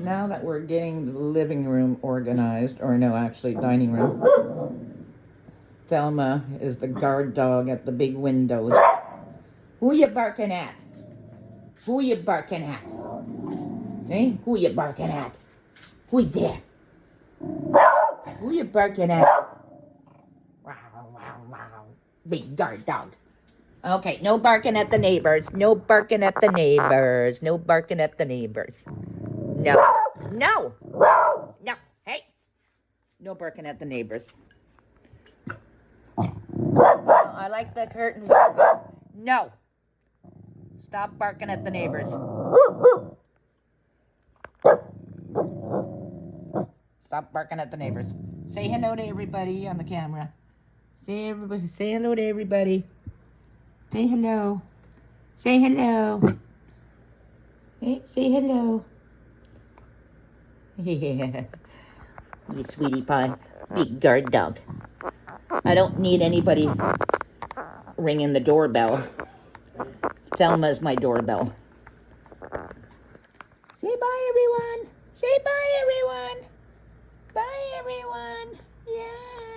now that we're getting the living room organized, or no, actually dining room, Thelma is the guard dog at the big windows. Who you barking at? Who you barking at? Eh? Who you barking at? Who's there? Who you barking at? Wow, wow, wow. Big guard dog. Okay, no barking at the neighbors. No barking at the neighbors. No barking at the neighbors. No. No. No. Hey. No barking at the neighbors. I like the curtains open. No. Stop barking at the neighbors. Stop barking at the neighbors. Say hello to everybody on the camera. Say hello to everybody. Say hello. Say hello. Hey, say hello. Yeah. You sweetie pie. Big guard dog. I don't need anybody ringing the doorbell. Thelma's my doorbell. Say bye, everyone. Say bye, everyone. Bye, everyone. Yeah.